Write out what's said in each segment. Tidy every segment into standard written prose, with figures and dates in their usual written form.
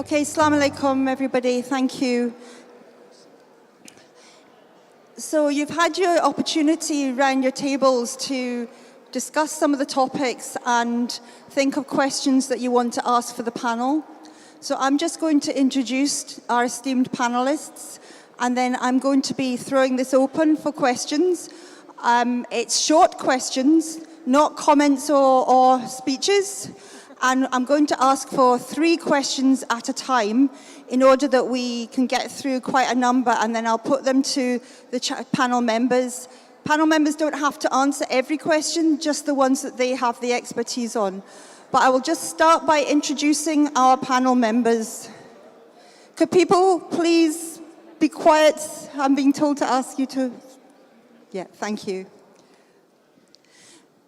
Okay, assalamu alaikum, everybody. Thank you. So you've had your opportunity around your tables to discuss some of the topics and think of questions that you want to ask for the panel. So I'm just going to introduce our esteemed panelists, and then I'm going to be throwing this open for questions. It's short questions, not comments or speeches. And I'm going to ask for 3 questions at a time in order that we can get through quite a number, and then I'll put them to the panel members. Panel members don't have to answer every question, just the ones that they have the expertise on. But I will just start by introducing our panel members. Could people please be quiet? I'm being told to ask you to. Yeah, thank you.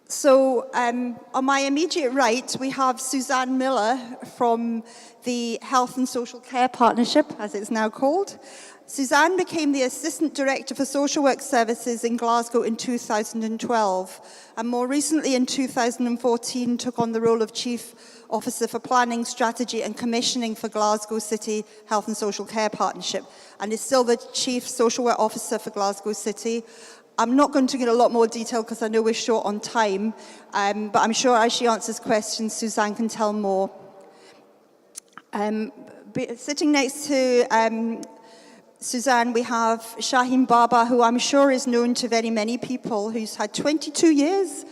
So on my immediate right, we have Suzanne Miller from the Health and Social Care Partnership, as it's now called. Suzanne became the Assistant Director for Social Work Services in Glasgow in 2012, and more recently in 2014 took on the role of Chief Officer for Planning, Strategy and Commissioning for Glasgow City Health and Social Care Partnership, and is still the Chief Social Work Officer for Glasgow City. I'm not going to get a lot more detail because I know we're short on time, but I'm sure as she answers questions, Suzanne can tell more. Sitting next to Suzanne, we have Shaheen Baba, who I'm sure is known to very many people, who's had 22 years,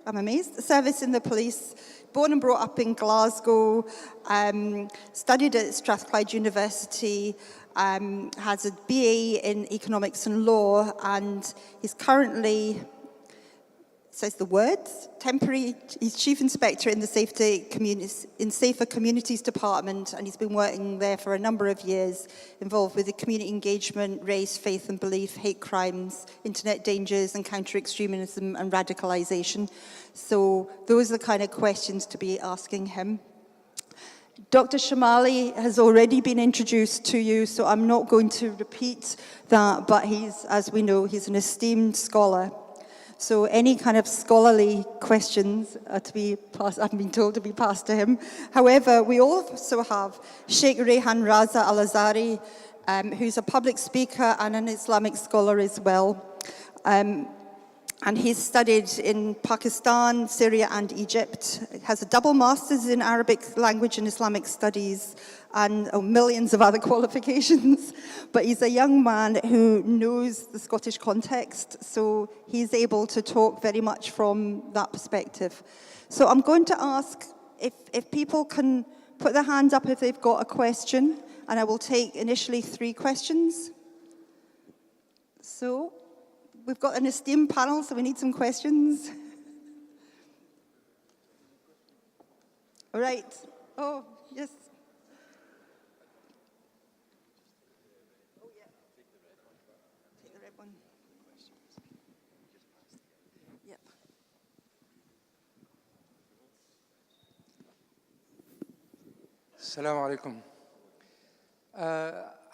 I'm amazed, service in the police, born and brought up in Glasgow, studied at Strathclyde University, has a BA in economics and law, and he's currently, says the words, he's Chief Inspector in the Safer Communities Department, and he's been working there for a number of years, involved with the community engagement, race, faith and belief, hate crimes, internet dangers, and counter-extremism and radicalisation. So those are the kind of questions to be asking him. Dr. Shamali has already been introduced to you, so I'm not going to repeat that, but as we know, he's an esteemed scholar. So any kind of scholarly questions are to be passed, I've been told to be passed to him. However, we also have Sheikh Rehan Raza Al-Azari, who's a public speaker and an Islamic scholar as well. And he's studied in Pakistan, Syria and Egypt. Has a double master's in Arabic language and Islamic studies and millions of other qualifications. But he's a young man who knows the Scottish context, so he's able to talk very much from that perspective. So I'm going to ask if people can put their hand up if they've got a question, and I will take initially 3 questions. So we've got an esteemed panel, so we need some questions. All right. Oh, yes. Oh, yeah. Take the red one. Yep. Assalamu alaikum.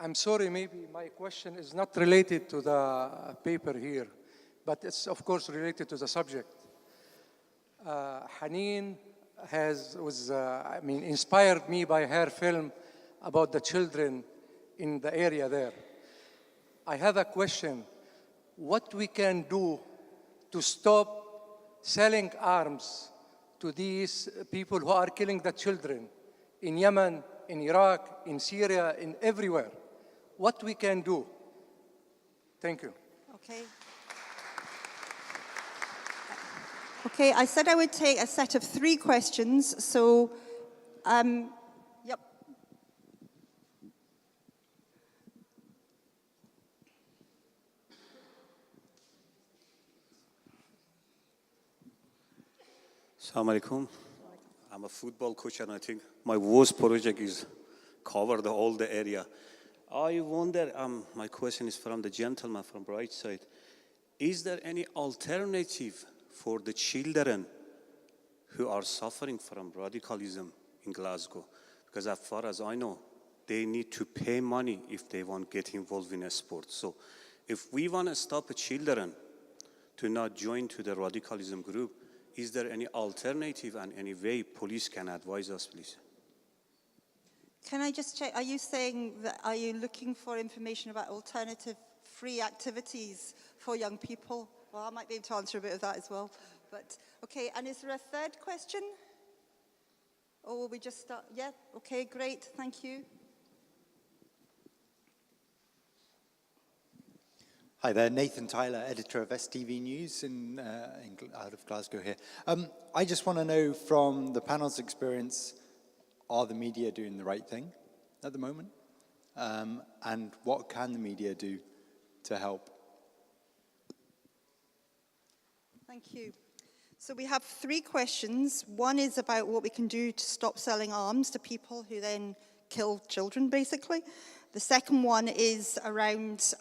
I'm sorry, maybe my question is not related to the paper here, but it's of course related to the subject. Haneen inspired me by her film about the children in the area there. I have a question. What we can do to stop selling arms to these people who are killing the children in Yemen, in Iraq, in Syria, in everywhere? What we can do? Thank you. Okay. Okay, I said I would take a set of 3 questions, so, yep. Assalamu alaikum. I'm a football coach, and I think my worst project is cover all the area. I wonder, my question is from the gentleman from right side. Is there any alternative for the children who are suffering from radicalism in Glasgow? Because as far as I know, they need to pay money if they want to get involved in a sport. So if we want to stop the children to not join to the radicalism group, is there any alternative and any way police can advise us, please? Can I just check, are you saying that, are you looking for information about alternative free activities for young people? Well, I might be able to answer a bit of that as well. But, okay, and is there a third question? Or will we just start? Yeah, okay, great, thank you. Hi there, Nathan Tyler, editor of STV News out of Glasgow here. I just want to know from the panel's experience, are the media doing the right thing at the moment? And what can the media do to help? Thank you. So we have 3 questions. One is about what we can do to stop selling arms to people who then kill children, basically. The second one is around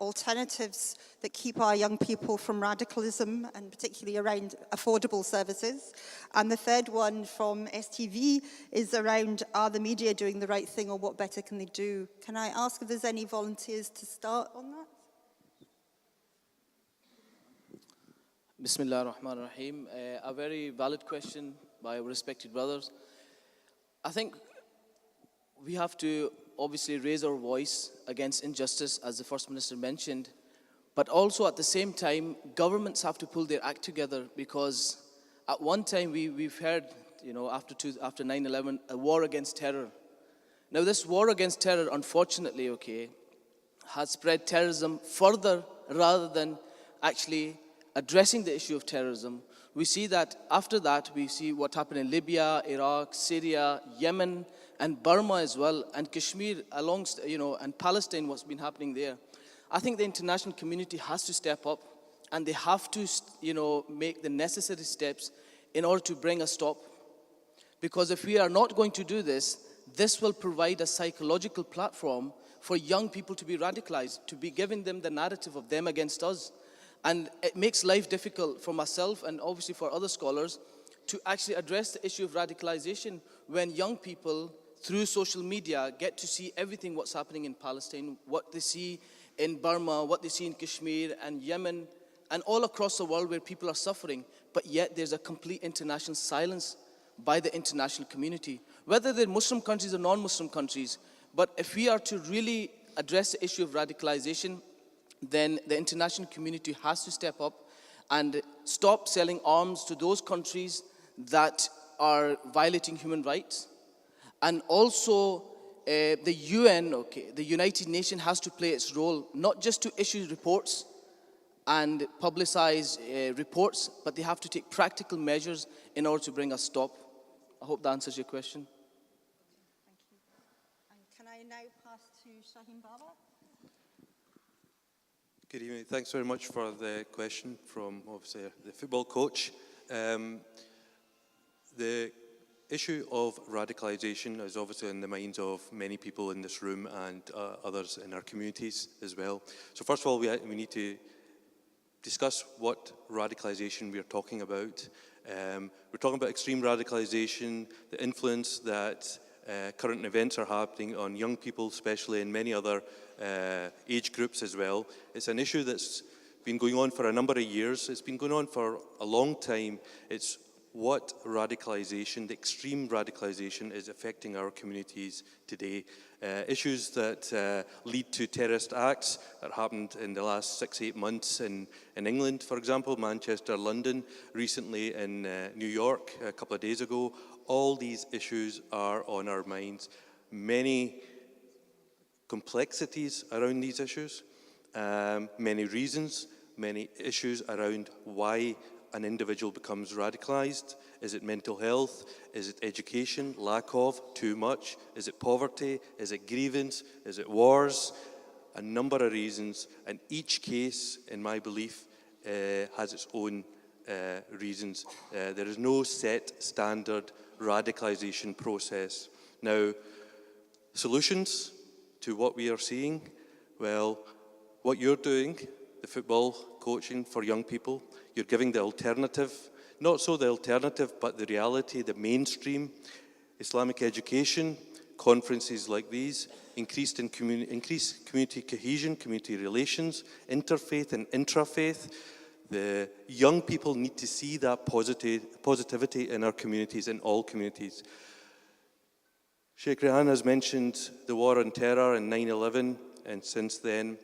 alternatives that keep our young people from radicalism, and particularly around affordable services. And the third one from STV is around, are the media doing the right thing, or what better can they do? Can I ask if there's any volunteers to start on that? Bismillah ar-Rahman ar-Rahim. A very valid question by our respected brothers. I think we have to obviously raise our voice against injustice, as the First Minister mentioned, but also at the same time, governments have to pull their act together, because at one time we've heard, you know, after 9/11, a war against terror. Now this war against terror, unfortunately, has spread terrorism further rather than actually addressing the issue of terrorism. We see that after that, we see what happened in Libya, Iraq, Syria, Yemen, and Burma as well, and Kashmir, and Palestine, what's been happening there. I think the international community has to step up, and they have to, make the necessary steps in order to bring a stop. Because if we are not going to do this, this will provide a psychological platform for young people to be radicalized, to be giving them the narrative of them against us. And it makes life difficult for myself and obviously for other scholars to actually address the issue of radicalization when young people, through social media, get to see everything what's happening in Palestine, what they see in Burma, what they see in Kashmir and Yemen, and all across the world where people are suffering. But yet there's a complete international silence by the international community, whether they're Muslim countries or non-Muslim countries. But if we are to really address the issue of radicalization, then the international community has to step up and stop selling arms to those countries that are violating human rights. And also the UN, the United Nations has to play its role, not just to issue reports and publicize reports, but they have to take practical measures in order to bring a stop. I hope that answers your question. Thank you. And can I now pass to Shaheen Baba? Good evening. Thanks very much for the question from, obviously, the football coach. The issue of radicalisation is obviously in the minds of many people in this room and others in our communities as well. So first of all, we need to discuss what radicalisation we are talking about. We're talking about extreme radicalisation, the influence that current events are happening on young people, especially, and many other age groups as well. It's an issue that's been going on for a number of years. It's been going on for a long time. It's what radicalisation, the extreme radicalisation, is affecting our communities today. Issues that lead to terrorist acts that happened in the last 6-8 months in England, for example, Manchester, London, recently in New York a couple of days ago. All these issues are on our minds. Many complexities around these issues, many reasons, many issues around why an individual becomes radicalized. Is it mental health? Is it education? Lack of? Too much? Is it poverty? Is it grievance? Is it wars? A number of reasons, and each case, in my belief, has its own reasons. There is no set standard radicalization process. Now, solutions to what we are seeing, well, what you're doing, the football coaching for young people, you're giving the alternative, not so the alternative, but the reality, the mainstream, Islamic education, conferences like these, increased community cohesion, community relations, interfaith and intrafaith. The young people need to see that positivity in our communities, in all communities. Sheikh Rehan has mentioned the war on terror and 9/11, and since then,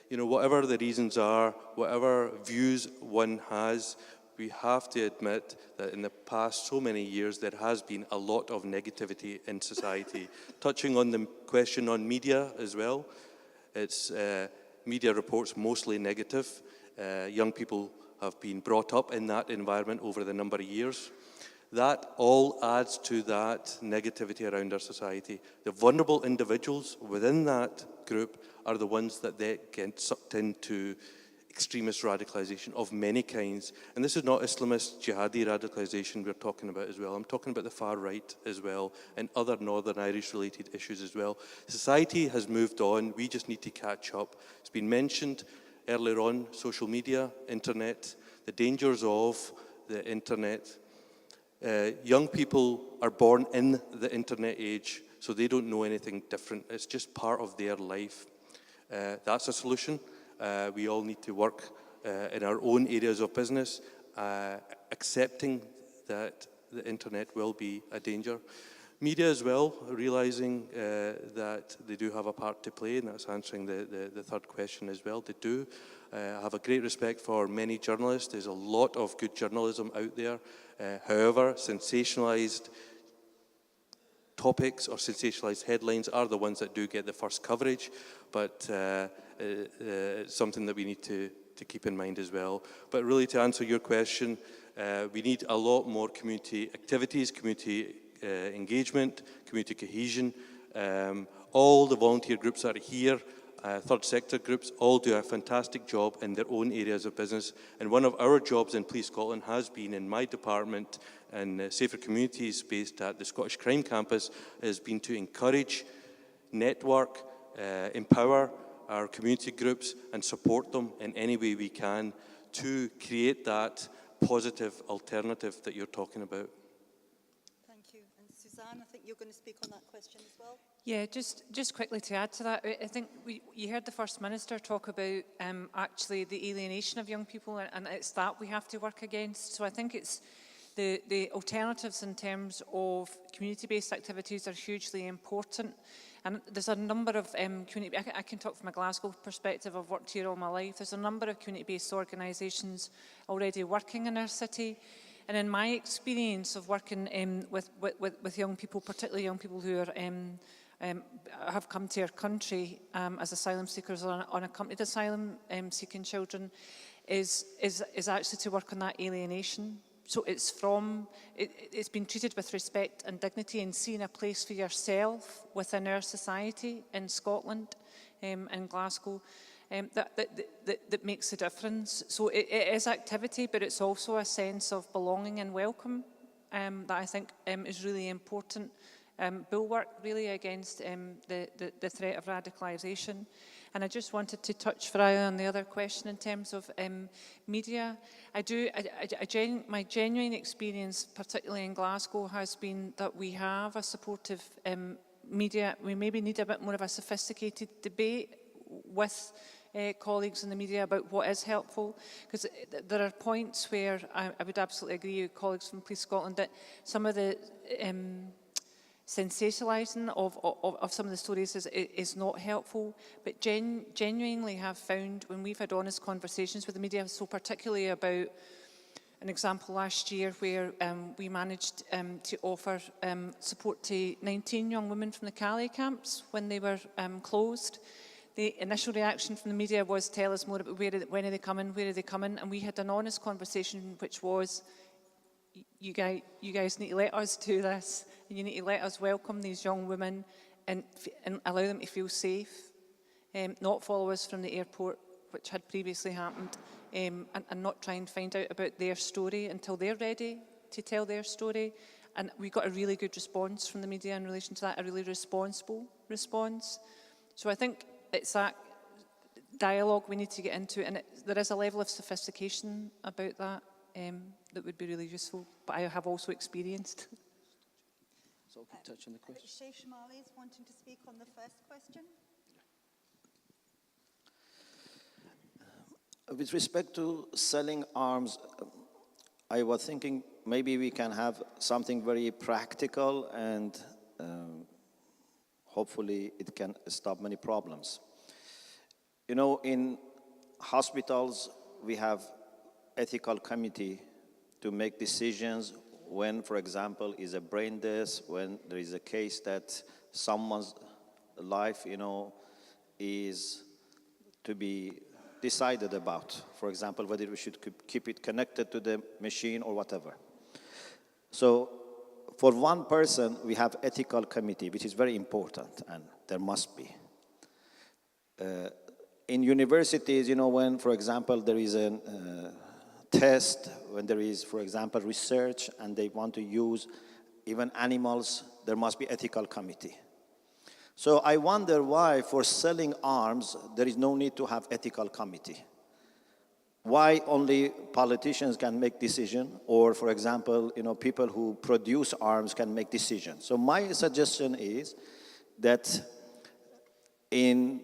whatever the reasons are, whatever views one has, we have to admit that in the past so many years there has been a lot of negativity in society. Touching on the question on media as well, it's media reports mostly negative. Young people have been brought up in that environment over the number of years. That all adds to that negativity around our society. The vulnerable individuals within that group are the ones that they get sucked into extremist radicalisation of many kinds. And this is not Islamist jihadi radicalisation we're talking about as well. I'm talking about the far right as well and other Northern Irish related issues as well. Society has moved on. We just need to catch up. It's been mentioned earlier on, social media, internet, the dangers of the internet. Young people are born in the internet age, so they don't know anything different. It's just part of their life. That's a solution. We all need to work in our own areas of business, accepting that the internet will be a danger. Media as well, realising that they do have a part to play, and that's answering the third question as well. They do. I have a great respect for many journalists. There's a lot of good journalism out there. However, sensationalised topics or sensationalised headlines are the ones that do get the first coverage, but it's something that we need to keep in mind as well. But really, to answer your question, we need a lot more community activities, community engagement, community cohesion. All the volunteer groups that are here, third sector groups, all do a fantastic job in their own areas of business. And one of our jobs in Police Scotland has been in my department and Safer Communities based at the Scottish Crime Campus, has been to encourage, network, empower our community groups and support them in any way we can to create that positive alternative that you're talking about. Thank you. And Suzanne, I think you're going to speak on that question as well. Yeah, just quickly to add to that, I think you heard the First Minister talk about actually the alienation of young people, and it's that we have to work against. So I think it's the alternatives in terms of community-based activities are hugely important. And there's a number of community, I can talk from a Glasgow perspective, I've worked here all my life. There's a number of community-based organisations already working in our city. And in my experience of working with young people, particularly young people who are, have come to our country as asylum seekers or unaccompanied asylum seeking children, is actually to work on that alienation. So it's been treated with respect and dignity and seeing a place for yourself within our society in Scotland, in Glasgow, that makes a difference. So it is activity, but it's also a sense of belonging and welcome that I think is really important. Bulwark really against the threat of radicalisation. And I just wanted to touch Faraya on the other question in terms of media. My genuine experience, particularly in Glasgow, has been that we have a supportive media. We maybe need a bit more of a sophisticated debate with colleagues in the media about what is helpful, because there are points where I would absolutely agree with colleagues from Police Scotland that some of the sensationalising of some of the stories is not helpful, but genuinely have found when we've had honest conversations with the media, so particularly about an example last year where we managed to offer support to 19 young women from the Calais camps when they were closed. The initial reaction from the media was, tell us more about when are they coming, where are they coming, and we had an honest conversation which was, you guys need to let us do this, and you need to let us welcome these young women and allow them to feel safe, not follow us from the airport, which had previously happened, and not try and find out about their story until they're ready to tell their story. And we got a really good response from the media in relation to that, a really responsible response. So I think it's that dialogue we need to get into, and there is a level of sophistication about that that would be really useful, but I have also experienced. So I can touch on the question. Sheikh Shamali is wanting to speak on the first question. With respect to selling arms, I was thinking maybe we can have something very practical and hopefully it can stop many problems. You know, in hospitals, we have ethical committee to make decisions when, for example, is a brain death, when there is a case that someone's life, you know, is to be decided about. For example, whether we should keep it connected to the machine or whatever. So for one person, we have ethical committee, which is very important, and there must be. In universities, you know, when, for example, there is a test, when there is, for example, research, and they want to use even animals, there must be ethical committee. So I wonder why, for selling arms, there is no need to have ethical committee. Why only politicians can make decision, or, for example, you know, people who produce arms can make decisions. So my suggestion is that in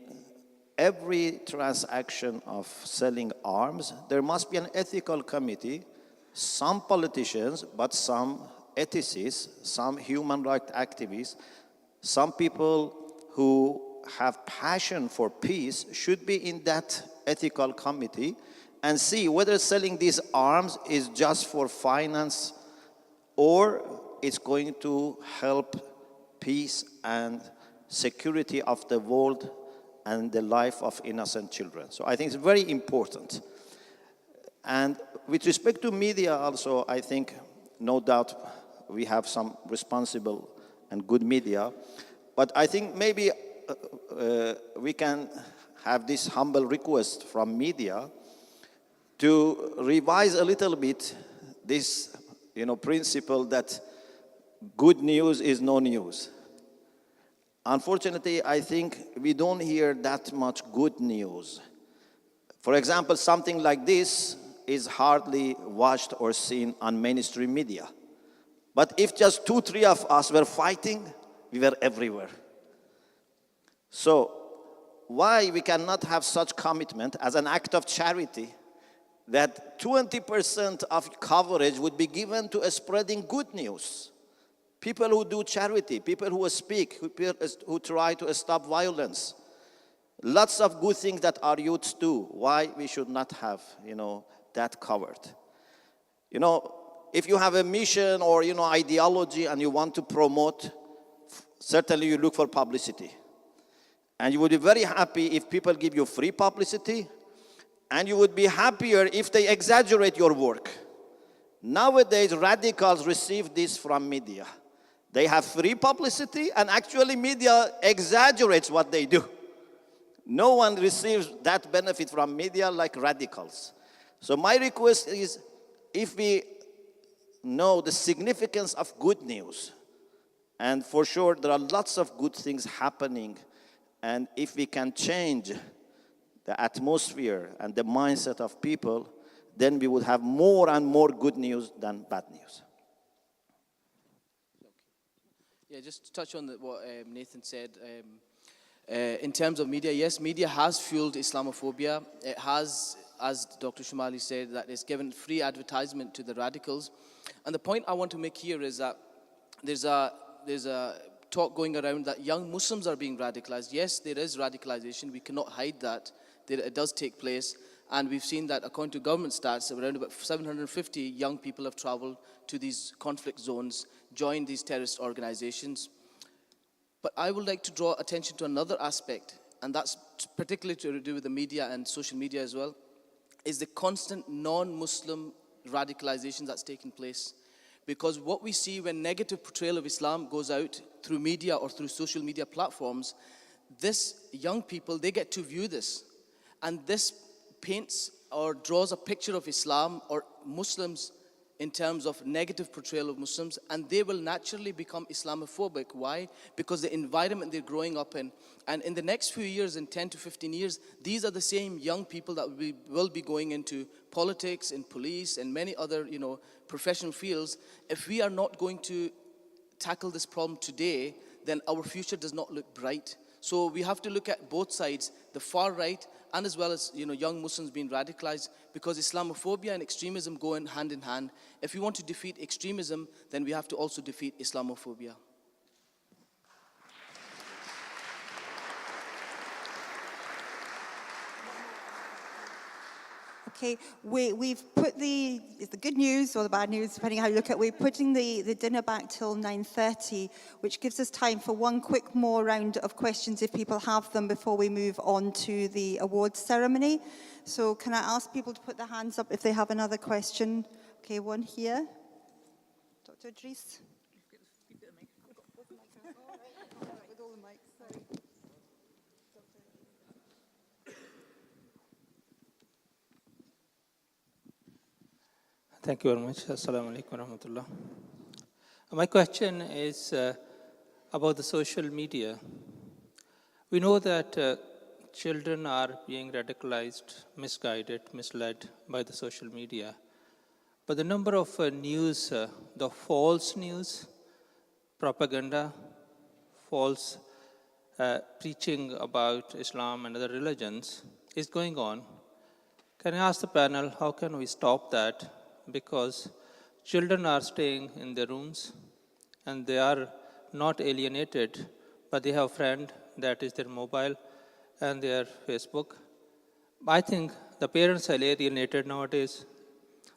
every transaction of selling arms, there must be an ethical committee, some politicians, but some ethicists, some human rights activists, some people who have passion for peace should be in that ethical committee and see whether selling these arms is just for finance or it's going to help peace and security of the world and the life of innocent children. So I think it's very important. And with respect to media also, I think no doubt we have some responsible and good media, but I think maybe we can have this humble request from media to revise a little bit this, you know, principle that good news is no news. Unfortunately, I think we don't hear that much good news. For example, something like this is hardly watched or seen on mainstream media. But if just 2, 3 of us were fighting, we were everywhere. So why we cannot have such commitment as an act of charity that 20% of coverage would be given to spreading good news? People who do charity, people who speak, who try to stop violence. Lots of good things that our youths do. Why we should not have, you know, that covered? You know, if you have a mission or, you know, ideology and you want to promote, certainly you look for publicity. And you would be very happy if people give you free publicity, and you would be happier if they exaggerate your work. Nowadays, radicals receive this from media. They have free publicity, and actually media exaggerates what they do. No one receives that benefit from media like radicals. So my request is, if we know the significance of good news, and for sure there are lots of good things happening, and if we can change the atmosphere and the mindset of people, then we would have more and more good news than bad news. Yeah, just to touch on what Nathan said. In terms of media, yes, media has fueled Islamophobia. It has, as Dr. Shumali said, that it's given free advertisement to the radicals. And the point I want to make here is that there's a talk going around that young Muslims are being radicalized. Yes, there is radicalization. We cannot hide that. It does take place. And we've seen that according to government stats, around about 750 young people have traveled to these conflict zones, joined these terrorist organizations. But I would like to draw attention to another aspect, and that's particularly to do with the media and social media as well, is the constant non-Muslim radicalization that's taking place. Because what we see when negative portrayal of Islam goes out through media or through social media platforms, this young people, they get to view this. And this paints or draws a picture of Islam or Muslims in terms of negative portrayal of Muslims, and they will naturally become Islamophobic. Why? Because the environment they're growing up in. And in the next few years, in 10 to 15 years, these are the same young people that will be going into politics and police and many other, professional fields. If we are not going to tackle this problem today, then our future does not look bright. So we have to look at both sides, the far right and as well as young Muslims being radicalized, because Islamophobia and extremism go hand in hand. If we want to defeat extremism, then we have to also defeat Islamophobia. Okay, we've put the good news or the bad news, depending how you look at it, we're putting the dinner back till 9:30, which gives us time for one quick more round of questions if people have them before we move on to the awards ceremony. So can I ask people to put their hands up if they have another question? Okay, one here. Dr. Idris. With all the mics, sorry. Thank you very much. Assalamu alaikum warahmatullah. My question is about the social media. We know that children are being radicalized, misguided, misled by the social media. But the number of news, the false news, propaganda, false preaching about Islam and other religions is going on. Can I ask the panel, how can we stop that? Because children are staying in their rooms and they are not alienated, but they have a friend that is their mobile and their Facebook. I think the parents are alienated nowadays.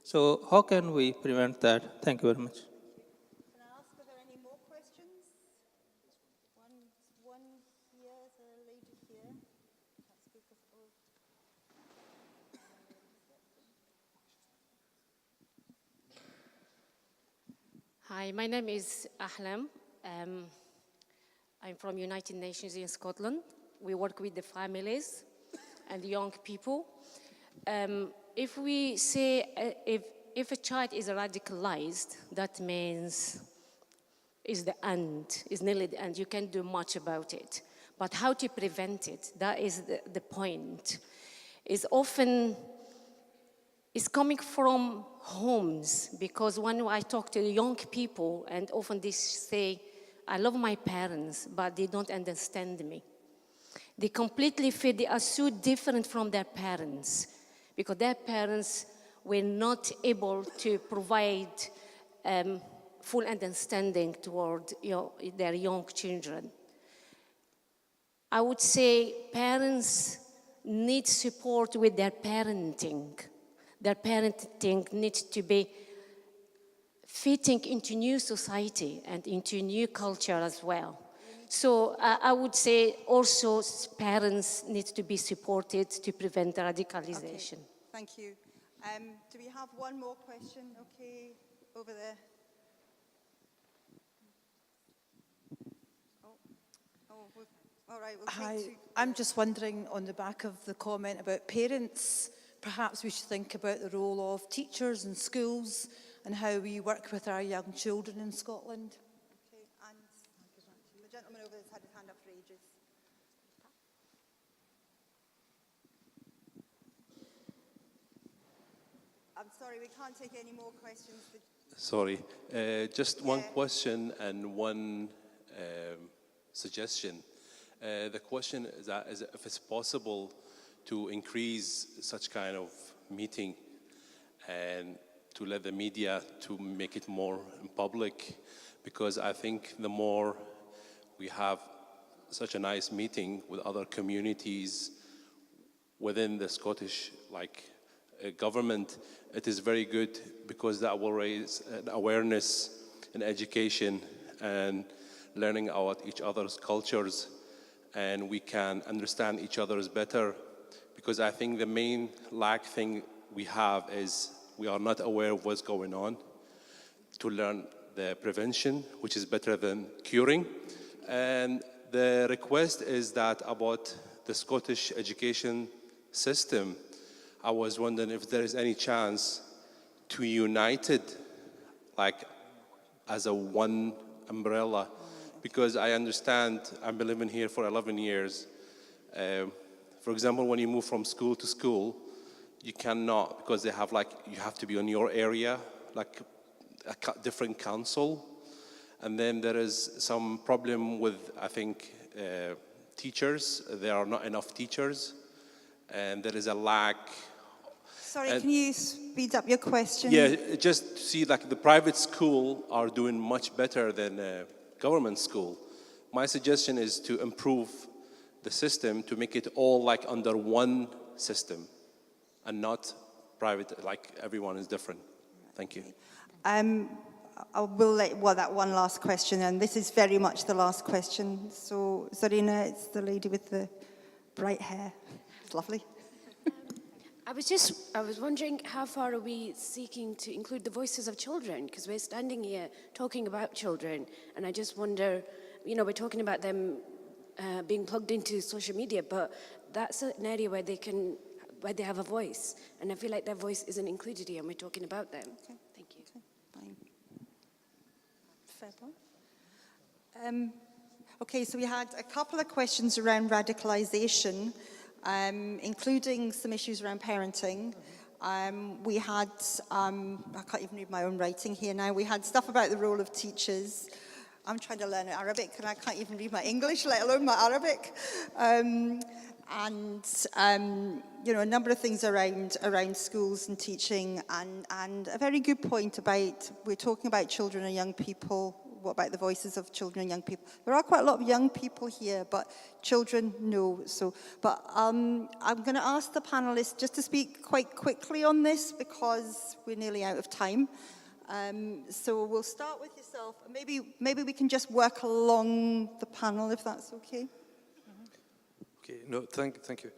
So how can we prevent that? Thank you very much. Can I ask, are there any more questions? One here, there's a lady here. Can't speak as well. Hi, my name is Ahlam. I'm from United Nations in Scotland. We work with the families and young people. If we say if a child is radicalized, that means it's the end, it's nearly the end. You can't do much about it. But how to prevent it, that is the point. It's often coming from homes, because when I talk to young people, and often they say, I love my parents, but they don't understand me. They completely feel they are so different from their parents, because their parents were not able to provide full understanding toward their young children. I would say parents need support with their parenting. Their parenting needs to be fitting into new society and into new culture as well. So I would say also parents need to be supported to prevent radicalization. Okay, thank you. Do we have one more question? Okay, over there. All right, we'll Hi, take I'm just wondering, on the back of the comment about parents, perhaps we should think about the role of teachers and schools and how we work with our young children in Scotland. Okay, and the gentleman over there's had his hand up for ages. I'm sorry, we can't take any more questions. Sorry, just one question and one suggestion. The question is that if it's possible to increase such kind of meeting and to let the media to make it more public, because I think the more we have such a nice meeting with other communities within the Scottish government, it is very good, because that will raise awareness and education and learning about each other's cultures, and we can understand each other's better. Because I think the main lack thing we have is we are not aware of what's going on, to learn the prevention, which is better than curing. And the request is that about the Scottish education system, I was wondering if there is any chance to unite it as a one umbrella, because I understand, I've been living here for 11 years. For example, when you move from school to school, you cannot, because they have you have to be on your area, like a different council. And then there is some problem with, I think, teachers. There are not enough teachers, and there is a lack. Sorry, can you speed up your question? Yeah, just to see the private school are doing much better than government school. My suggestion is to improve the system, to make it all under one system and not private, like everyone is different. Thank you. I will that one last question, and this is very much the last question. So, Zarina, it's the lady with the bright hair. It's lovely. I was wondering, how far are we seeking to include the voices of children? Because we're standing here talking about children, and I just wonder, we're talking about them being plugged into social media, but that's an area where they have a voice, and I feel like their voice isn't included here, and we're talking about them. Okay. Thank you. Okay. Fine. Fair point. Okay, so we had a couple of questions around radicalisation, including some issues around parenting. We had, I can't even read my own writing here now, we had stuff about the role of teachers. I'm trying to learn Arabic and I can't even read my English, let alone my Arabic. A number of things around schools and teaching, and a very good point about, we're talking about children and young people. What about the voices of children and young people? There are quite a lot of young people here, but children, no. But I'm going to ask the panelists just to speak quite quickly on this because we're nearly out of time. So we'll start with yourself. Maybe we can just work along the panel, if that's okay. Okay, no, thank you.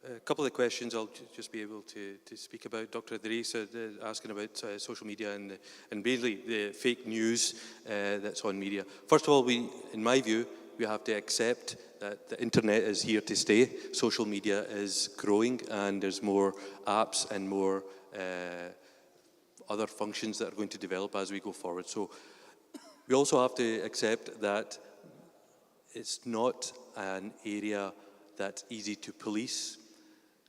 A couple of questions I'll just be able to speak about. Dr. Idris asking about social media and mainly the fake news that's on media. First of all, in my view, we have to accept that the internet is here to stay. Social media is growing and there's more apps and more other functions that are going to develop as we go forward. So we also have to accept that it's not an area that's easy to police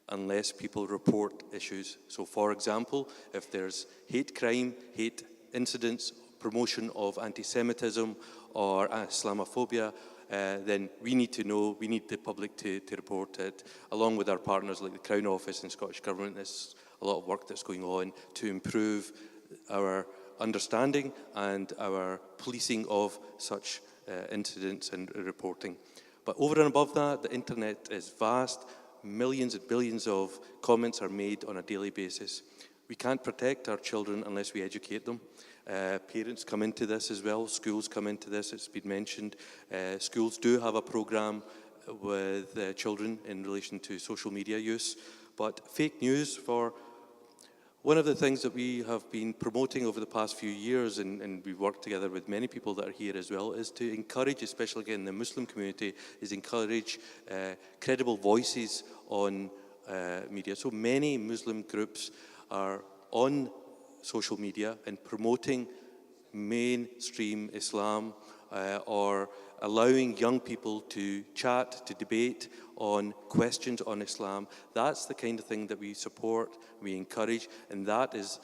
unless people report issues. So for example, if there's hate crime, hate incidents, promotion of anti-Semitism or Islamophobia, then we need to know, we need the public to report it, along with our partners like the Crown Office and Scottish Government. There's a lot of work that's going on to improve our understanding and our policing of such incidents and reporting. But over and above that, the internet is vast. Millions and billions of comments are made on a daily basis. We can't protect our children unless we educate them. Parents come into this as well. Schools come into this, it's been mentioned. Schools do have a program with children in relation to social media use. But fake news, one of the things that we have been promoting over the past few years, and we've worked together with many people that are here as well, is to encourage, especially again in the Muslim community, is encourage credible voices on media. So many Muslim groups are on social media and promoting mainstream Islam or allowing young people to chat, to debate on questions on Islam. That's the kind of thing that we support, we encourage, and that is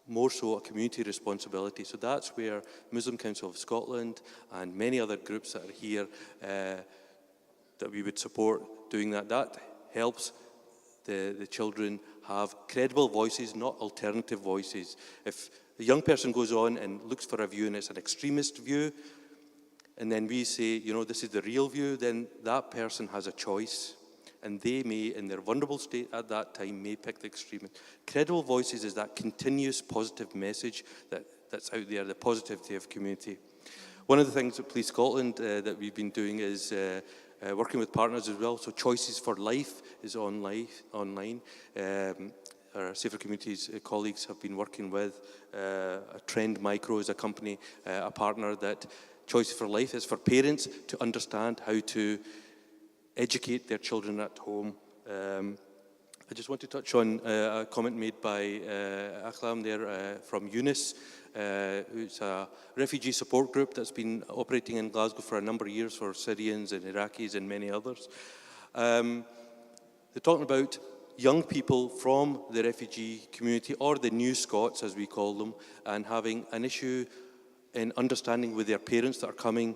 more so a community responsibility. So that's where Muslim Council of Scotland and many other groups that are here that we would support doing that. That helps the children have credible voices, not alternative voices. If a young person goes on and looks for a view and it's an extremist view, and then we say, this is the real view, then that person has a choice. And they may, in their vulnerable state at that time, may pick the extremist. Credible voices is that continuous positive message that's out there, the positivity of community. One of the things at Police Scotland that we've been doing is working with partners as well. So Choices for Life is online. Our Safer Communities colleagues have been working with Trend Micro as a company, a partner that Choices for Life is for parents to understand how to educate their children at home. I just want to touch on a comment made by Akhlam there from Eunice, who's a refugee support group that's been operating in Glasgow for a number of years for Syrians and Iraqis and many others. They're talking about young people from the refugee community, or the new Scots as we call them, and having an issue in understanding with their parents that are coming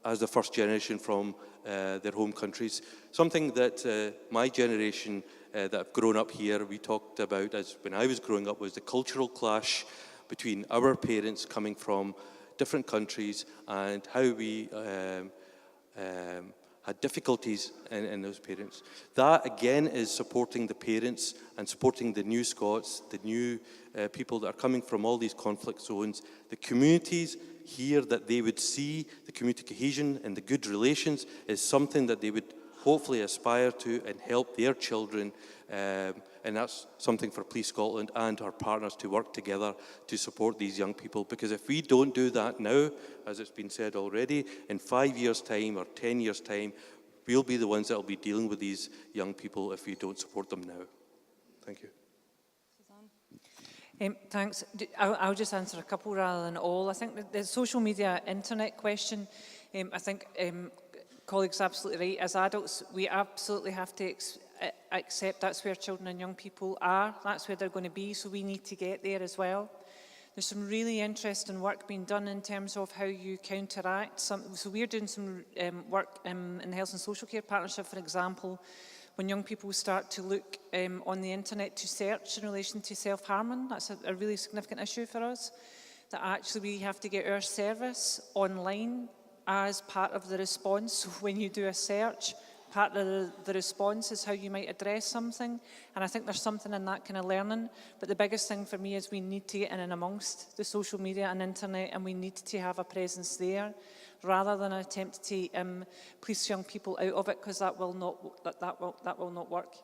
as the first generation from their home countries. Something that my generation that have grown up here, we talked about as when I was growing up, was the cultural clash between our parents coming from different countries and how we had had difficulties in those parents. That again is supporting the parents and supporting the new Scots, the new people that are coming from all these conflict zones, the communities here, that they would see the community cohesion and the good relations is something that they would hopefully aspire to and help their children. And that's something for Police Scotland and our partners to work together to support these young people. Because if we don't do that now, as it's been said already, in 5 years' time or 10 years' time, we'll be the ones that will be dealing with these young people if we don't support them now. Thank you. Thanks. I'll just answer a couple rather than all. I think the social media internet question, I think colleagues are absolutely right. As adults, we absolutely have to accept that's where children and young people are. That's where they're going to be, so we need to get there as well. There's some really interesting work being done in terms of how you counteract some. So we're doing some work in the Health and Social Care Partnership, for example, when young people start to look on the internet to search in relation to self-harming. That's a really significant issue for us, that actually we have to get our service online as part of the response. So when you do a search, part of the response is how you might address something. And I think there's something in that kind of learning. But the biggest thing for me is we need to get in and amongst the social media and internet, and we need to have a presence there, rather than an attempt to police young people out of it, because that will not work.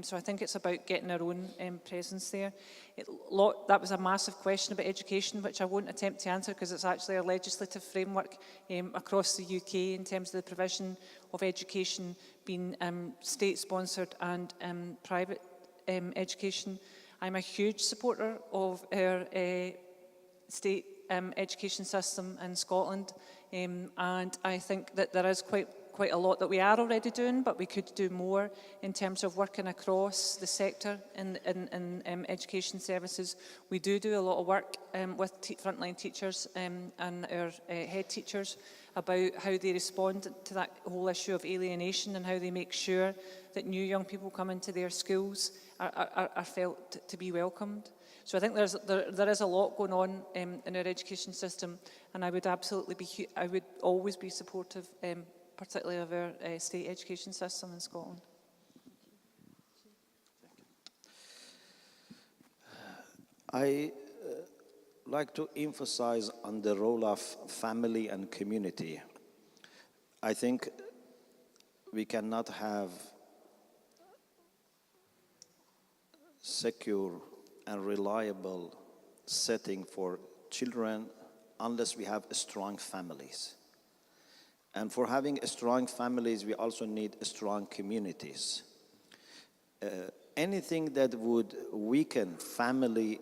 So I think it's about getting our own presence there. That was a massive question about education, which I won't attempt to answer because it's actually a legislative framework across the UK in terms of the provision of education being state-sponsored and private education. I'm a huge supporter of our state education system in Scotland, and I think that there is quite a lot that we are already doing, but we could do more in terms of working across the sector in education services. We do a lot of work with frontline teachers and our head teachers about how they respond to that whole issue of alienation and how they make sure that new young people come into their schools are felt to be welcomed. So I think there is a lot going on in our education system, and I would always be supportive, particularly of our state education system in Scotland. I like to emphasize on the role of family and community. I think we cannot have secure and reliable setting for children unless we have strong families. And for having strong families, we also need strong communities. Anything that would weaken family,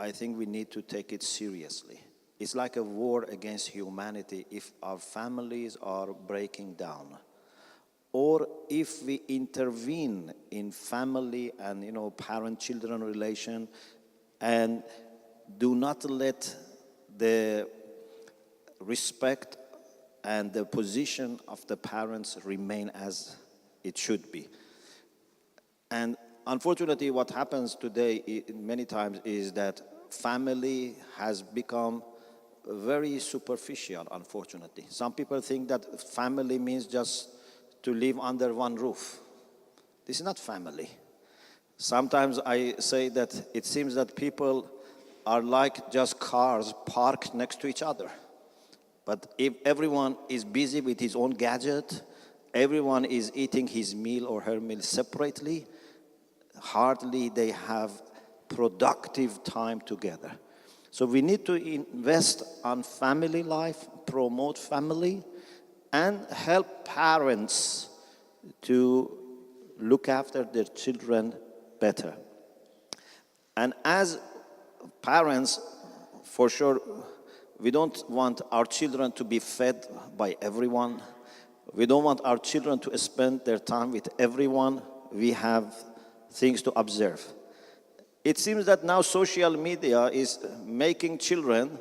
I think we need to take it seriously. It's like a war against humanity if our families are breaking down. Or if we intervene in family and parent-children relation and do not let the respect and the position of the parents remain as it should be. And unfortunately, what happens today many times is that family has become very superficial, unfortunately. Some people think that family means just to live under one roof. This is not family. Sometimes I say that it seems that people are like just cars parked next to each other. But if everyone is busy with his own gadget, everyone is eating his meal or her meal separately, hardly they have productive time together. So we need to invest on family life, promote family, and help parents to look after their children better. And as parents, for sure, we don't want our children to be fed by everyone. We don't want our children to spend their time with everyone. We have things to observe. It seems that now social media is making children,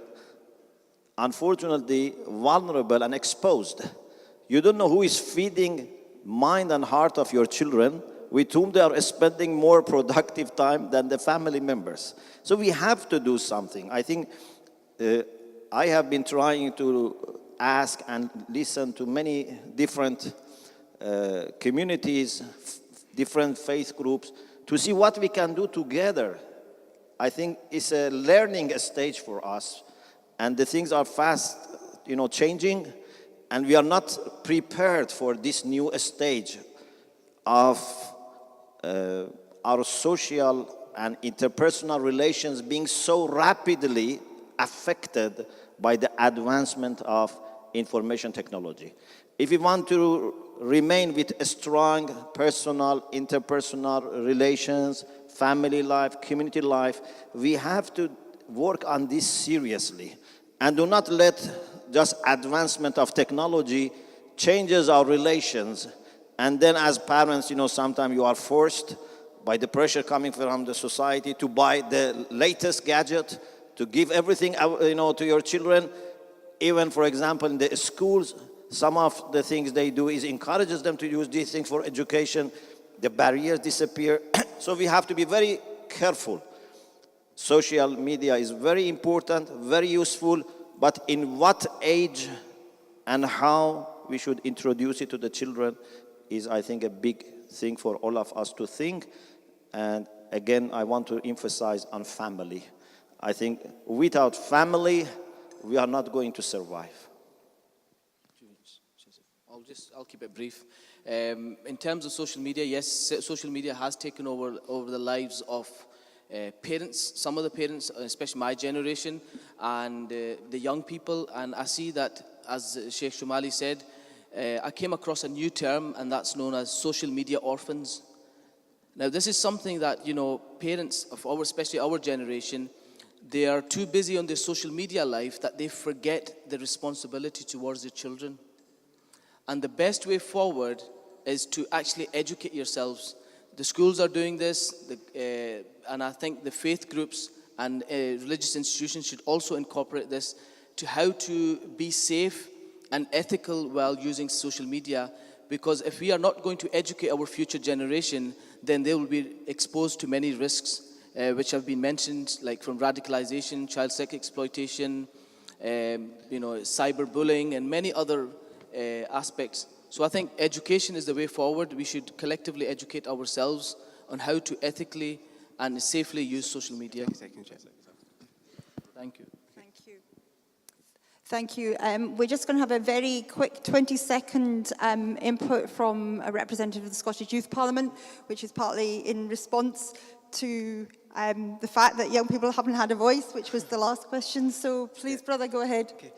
unfortunately, vulnerable and exposed. You don't know who is feeding mind and heart of your children, with whom they are spending more productive time than the family members. So we have to do something. I think I have been trying to ask and listen to many different communities, different faith groups, to see what we can do together. I think it's a learning stage for us, and the things are fast, changing, and we are not prepared for this new stage of our social and interpersonal relations being so rapidly affected by the advancement of information technology. If we want to remain with a strong personal, interpersonal relations, family life, community life, we have to work on this seriously and do not let just advancement of technology changes our relations. And then as parents, sometimes you are forced by the pressure coming from the society to buy the latest gadget, to give everything, to your children. Even, for example, in the schools, some of the things they do is encourages them to use these things for education. The barriers disappear. So we have to be very careful. Social media is very important, very useful, but in what age and how we should introduce it to the children is, I think, a big thing for all of us to think. And again, I want to emphasize on family. I think without family, we are not going to survive. I'll keep it brief. In terms of social media, yes, social media has taken over the lives of parents, some of the parents, especially my generation, and the young people. And I see that, as Sheikh Shumali said, I came across a new term, and that's known as social media orphans. Now, this is something that, parents of especially our generation, they are too busy on their social media life that they forget the responsibility towards their children. And the best way forward is to actually educate yourselves. The schools are doing this, and I think the faith groups and religious institutions should also incorporate this to how to be safe and ethical while using social media. Because if we are not going to educate our future generation, then they will be exposed to many risks, which have been mentioned, like from radicalisation, child sex exploitation, cyberbullying, and many other aspects. So I think education is the way forward. We should collectively educate ourselves on how to ethically and safely use social media. Thank you. Thank you. We're just going to have a very quick 20-second input from a representative of the Scottish Youth Parliament, which is partly in response to the fact that young people haven't had a voice, which was the last question. So please, brother, go ahead. Okay.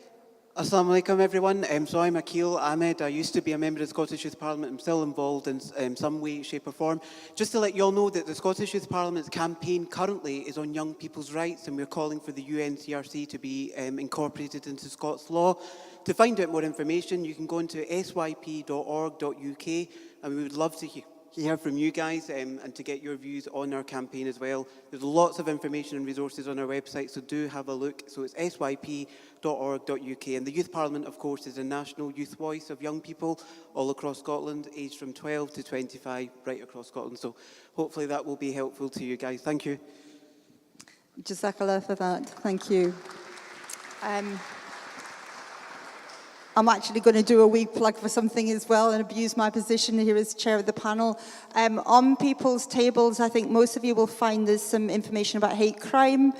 Assalamu alaikum, everyone. So I'm Akil Ahmed. I used to be a member of the Scottish Youth Parliament. I'm still involved in some way, shape or form. Just to let you all know that the Scottish Youth Parliament's campaign currently is on young people's rights, and we're calling for the UNCRC to be incorporated into Scots law. To find out more information, you can go into syp.org.uk, and we would love to hear from you guys and to get your views on our campaign as well. There's lots of information and resources on our website, so do have a look. So it's syp.org.uk. And the Youth Parliament, of course, is a national youth voice of young people all across Scotland, aged from 12 to 25, right across Scotland. So hopefully that will be helpful to you guys. Thank you. Jazakallah for that. Thank you. I'm actually going to do a wee plug for something as well and abuse my position here as chair of the panel. On people's tables, I think most of you will find there's some information about hate crime.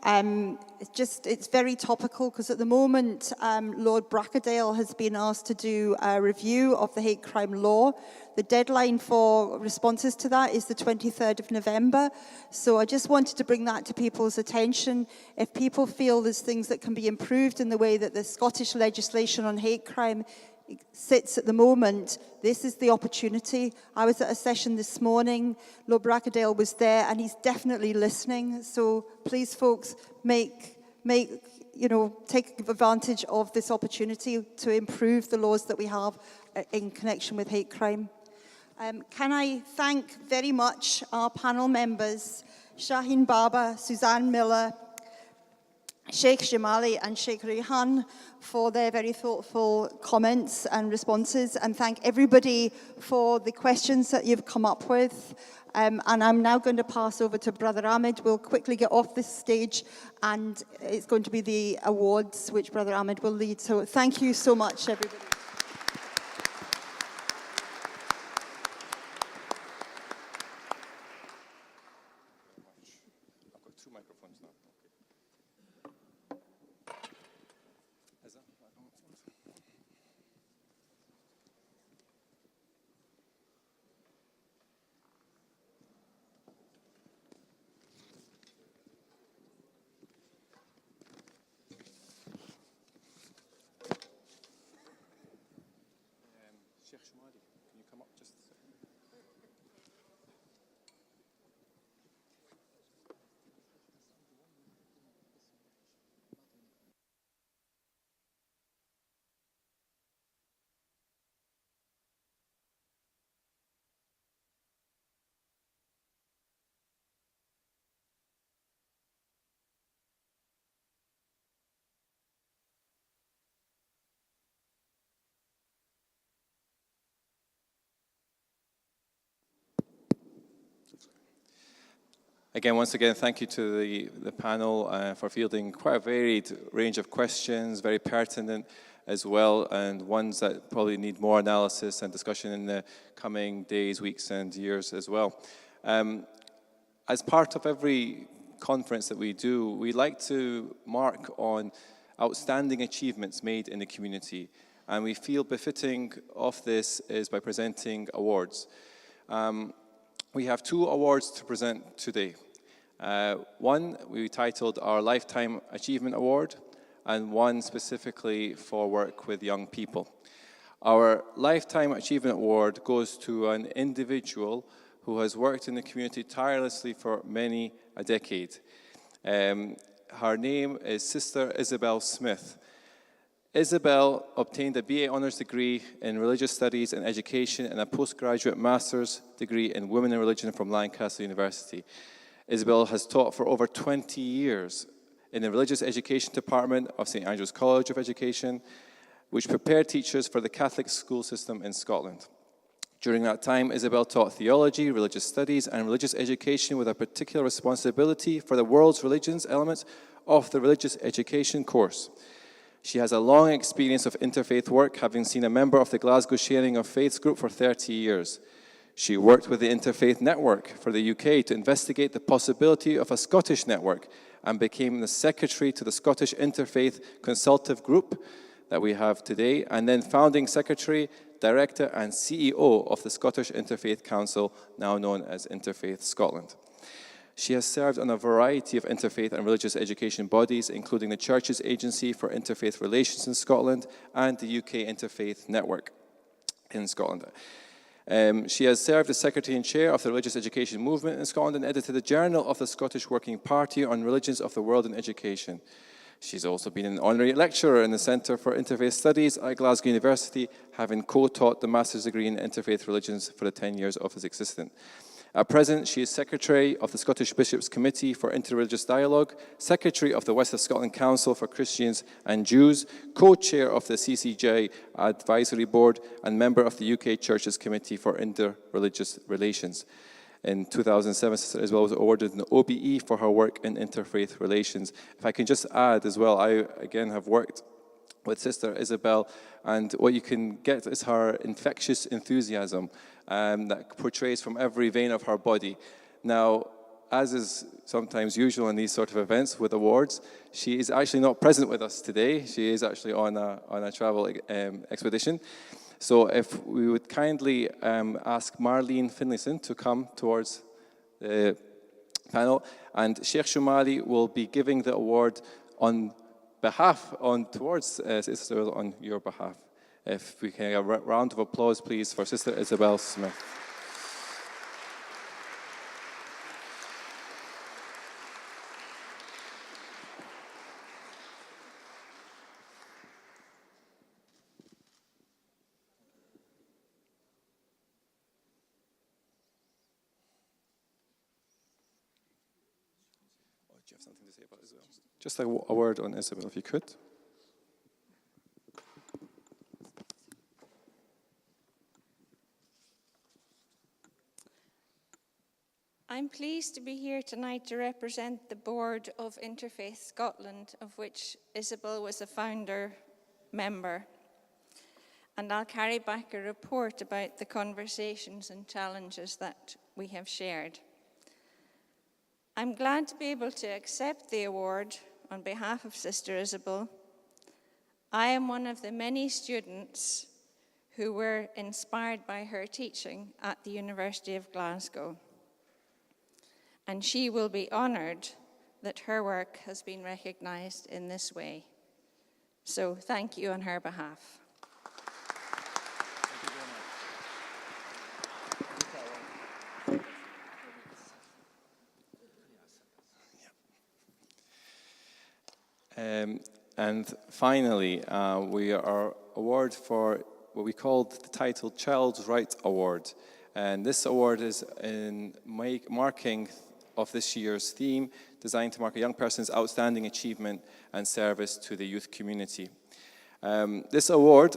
It's very topical because at the moment, Lord Brackadale has been asked to do a review of the hate crime law. The deadline for responses to that is the 23rd of November. So I just wanted to bring that to people's attention. If people feel there's things that can be improved in the way that the Scottish legislation on hate crime sits at the moment, this is the opportunity. I was at a session this morning. Lord Brackadale was there, and he's definitely listening. So please, folks, take advantage of this opportunity to improve the laws that we have in connection with hate crime. Can I thank very much our panel members, Shaheen Baba, Suzanne Miller, Sheikh Shumali and Sheikh Rihan for their very thoughtful comments and responses, and thank everybody for the questions that you've come up with. And I'm now going to pass over to Brother Ahmed. We'll quickly get off this stage, and it's going to be the awards which Brother Ahmed will lead. So thank you so much, everybody. Can you come up just a second? Again, once again, thank you to the panel for fielding quite a varied range of questions, very pertinent as well, and ones that probably need more analysis and discussion in the coming days, weeks, and years as well. As part of every conference that we do, we like to mark on outstanding achievements made in the community, and we feel befitting of this is by presenting awards. We have 2 awards to present today. One we titled our Lifetime Achievement Award, and one specifically for work with young people. Our Lifetime Achievement Award goes to an individual who has worked in the community tirelessly for many a decade. Her name is Sister Isabel Smith. Isabel obtained a BA Honours degree in Religious Studies and Education and a postgraduate Master's degree in Women in Religion from Lancaster University. Isabel has taught for over 20 years in the Religious Education Department of St. Andrew's College of Education, which prepared teachers for the Catholic school system in Scotland. During that time, Isabel taught theology, religious studies, and religious education with a particular responsibility for the world's religions elements of the religious education course. She has a long experience of interfaith work, having been a member of the Glasgow Sharing of Faiths group for 30 years. She worked with the Interfaith Network for the UK to investigate the possibility of a Scottish network and became the secretary to the Scottish Interfaith Consultative Group that we have today, and then founding secretary, director, and CEO of the Scottish Interfaith Council, now known as Interfaith Scotland. She has served on a variety of interfaith and religious education bodies, including the Church's Agency for Interfaith Relations in Scotland and the UK Interfaith Network in Scotland. She has served as Secretary and Chair of the Religious Education Movement in Scotland and edited the Journal of the Scottish Working Party on Religions of the World in Education. She's also been an honorary lecturer in the Centre for Interfaith Studies at Glasgow University, having co-taught the Master's degree in Interfaith Religions for the 10 years of its existence. At present, she is Secretary of the Scottish Bishops' Committee for Interreligious Dialogue, Secretary of the West of Scotland Council for Christians and Jews, Co-Chair of the CCJ Advisory Board, and member of the UK Church's Committee for Interreligious Relations. In 2007, Sister Isabel was awarded an OBE for her work in interfaith relations. If I can just add as well, I again have worked with Sister Isabel, and what you can get is her infectious enthusiasm that portrays from every vein of her body. Now, as is sometimes usual in these sort of events with awards, she is actually not present with us today. She is actually on a travel expedition. So if we would kindly ask Marlene Finlayson to come towards the panel, and Sheikh Shumali will be giving the award on your behalf. If we can have a round of applause, please, for Sister Isabel Smith. Do you have something to say about Isabel? Just a word on Isabel, if you could. I'm pleased to be here tonight to represent the board of Interfaith Scotland, of which Isabel was a founder member. And I'll carry back a report about the conversations and challenges that we have shared. I'm glad to be able to accept the award on behalf of Sister Isabel. I am one of the many students who were inspired by her teaching at the University of Glasgow. And she will be honoured that her work has been recognised in this way. So thank you on her behalf. Thank you very much. And finally, we are award for what we called the title Child's Right Award. And this award is in marking of this year's theme, designed to mark a young person's outstanding achievement and service to the youth community. This award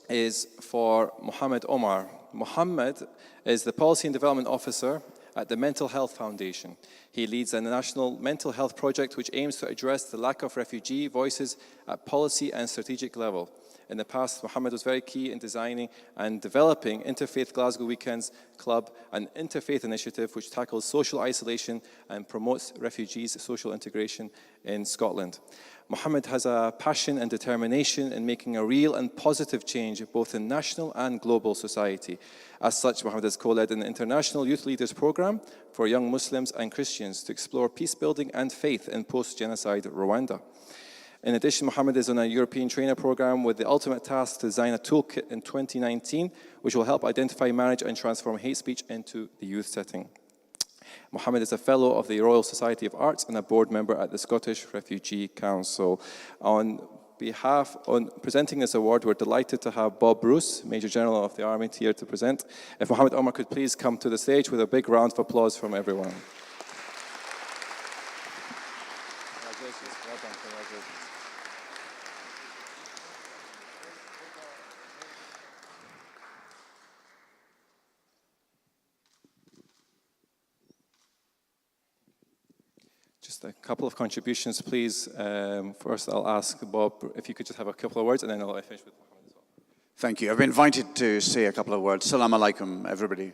is for Mohammed Omar. Mohammed is the Policy and Development Officer at the Mental Health Foundation. He leads a national mental health project which aims to address the lack of refugee voices at policy and strategic level. In the past, Mohammed was very key in designing and developing Interfaith Glasgow Weekends Club, an interfaith initiative which tackles social isolation and promotes refugees' social integration in Scotland. Mohammed has a passion and determination in making a real and positive change both in national and global society. As such, Mohammed has co-led an international youth leaders program for young Muslims and Christians to explore peace building and faith in post-genocide Rwanda. In addition, Mohammed is on a European trainer program with the ultimate task to design a toolkit in 2019, which will help identify, manage and transform hate speech into the youth setting. Mohammed is a fellow of the Royal Society of Arts and a board member at the Scottish Refugee Council. On presenting this award, we're delighted to have Bob Bruce, Major General of the Army, here to present. If Mohammed Omar could please come to the stage with a big round of applause from everyone. Congratulations. Well done. Congratulations. Just a couple of contributions, please. First, I'll ask Bob if you could just have a couple of words, and then I'll finish with Mohammed as well. Thank you. I've been invited to say a couple of words. Salam alaikum, everybody.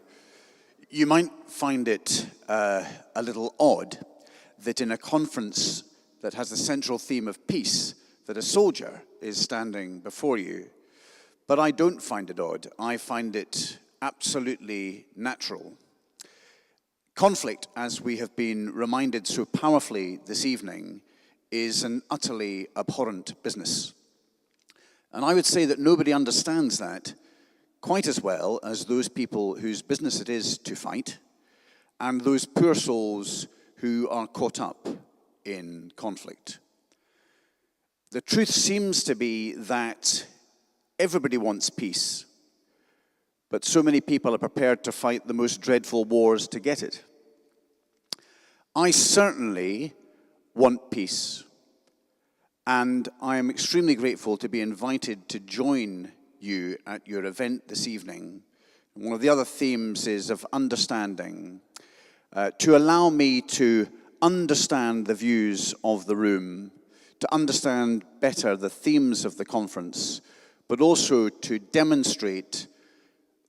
You might find it a little odd that in a conference that has the central theme of peace, that a soldier is standing before you. But I don't find it odd. I find it absolutely natural. Conflict, as we have been reminded so powerfully this evening, is an utterly abhorrent business. And I would say that nobody understands that quite as well as those people whose business it is to fight, and those poor souls who are caught up in conflict. The truth seems to be that everybody wants peace, but so many people are prepared to fight the most dreadful wars to get it. I certainly want peace, and I am extremely grateful to be invited to join you at your event this evening. One of the other themes is of understanding, to allow me to understand the views of the room, to understand better the themes of the conference, but also to demonstrate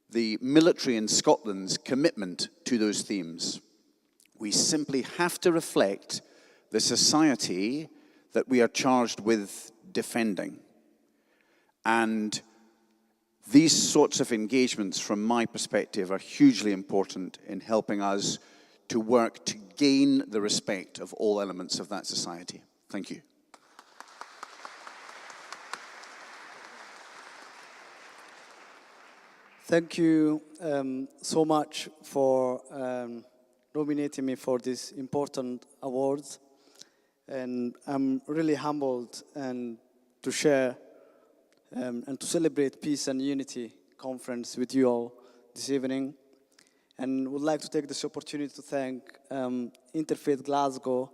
the military in Scotland's commitment to those themes. We simply have to reflect the society that we are charged with defending. And these sorts of engagements, from my perspective, are hugely important in helping us to work to gain the respect of all elements of that society. Thank you. Thank you so much for nominating me for this important awards. And I'm really humbled and to share and to celebrate Peace and Unity Conference with you all this evening. And would like to take this opportunity to thank Interfaith Glasgow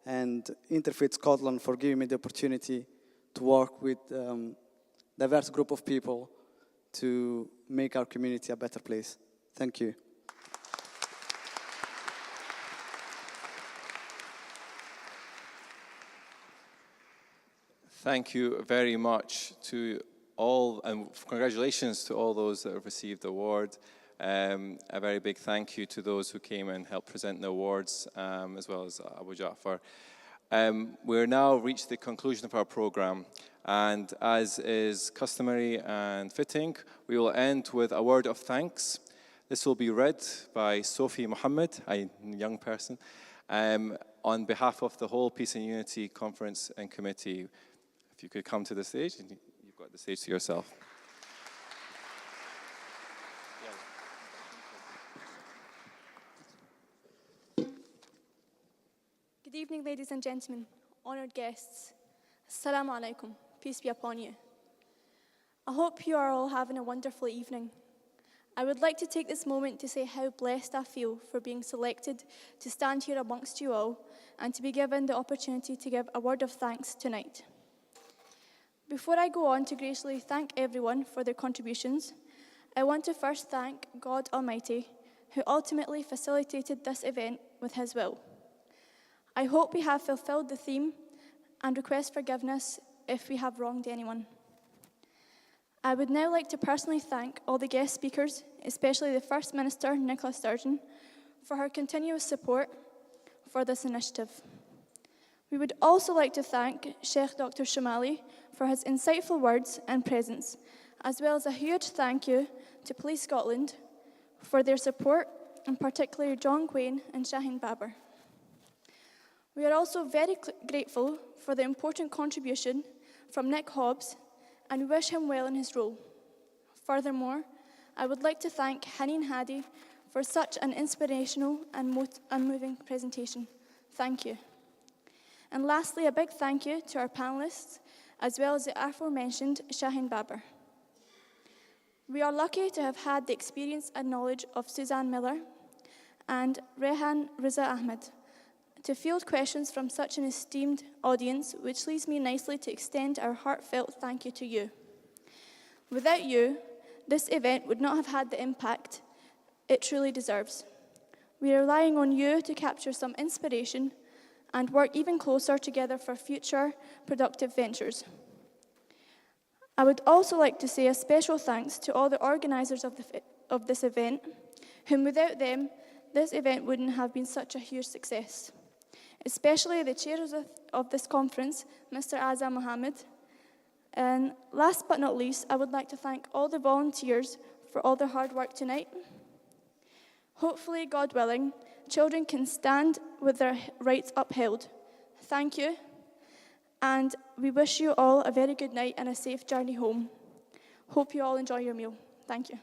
and Interfaith Scotland for giving me the opportunity to work with diverse group of people to make our community a better place. Thank you. Thank you very much to all, and congratulations to all those that have received the award. A very big thank you to those who came and helped present the awards, as well as Abu Ja'far. We're now reached the conclusion of our program, and as is customary and fitting, we will end with a word of thanks. This will be read by Sophie Mohammed, a young person, on behalf of the whole Peace and Unity Conference and Committee. If you could come to the stage, and you've got the stage to yourself. Good evening, ladies and gentlemen, honoured guests. Assalamu alaikum. Peace be upon you. I hope you are all having a wonderful evening. I would like to take this moment to say how blessed I feel for being selected to stand here amongst you all and to be given the opportunity to give a word of thanks tonight. Before I go on to graciously thank everyone for their contributions, I want to first thank God Almighty, who ultimately facilitated this event with His will. I hope we have fulfilled the theme and request forgiveness if we have wronged anyone. I would now like to personally thank all the guest speakers, especially the First Minister, Nicola Sturgeon, for her continuous support for this initiative. We would also like to thank Sheikh Dr. Shamali for his insightful words and presence, as well as a huge thank you to Police Scotland for their support, and particularly John Quain and Shaheen Babar. We are also very grateful for the important contribution from Nick Hobbs and wish him well in his role. Furthermore, I would like to thank Haneen Hadi for such an inspirational and moving presentation. Thank you. And lastly, a big thank you to our panelists, as well as the aforementioned Shaheen Babar. We are lucky to have had the experience and knowledge of Suzanne Miller and Rehan Riza Ahmed to field questions from such an esteemed audience, which leads me nicely to extend our heartfelt thank you to you. Without you, this event would not have had the impact it truly deserves. We are relying on you to capture some inspiration and work even closer together for future productive ventures. I would also like to say a special thanks to all the organisers of this event, whom without them, this event wouldn't have been such a huge success. Especially the chairs of this conference, Mr. Azam Mohammed. And last but not least, I would like to thank all the volunteers for all their hard work tonight. Hopefully, God willing, children can stand with their rights upheld. Thank you, and we wish you all a very good night and a safe journey home. Hope you all enjoy your meal. Thank you.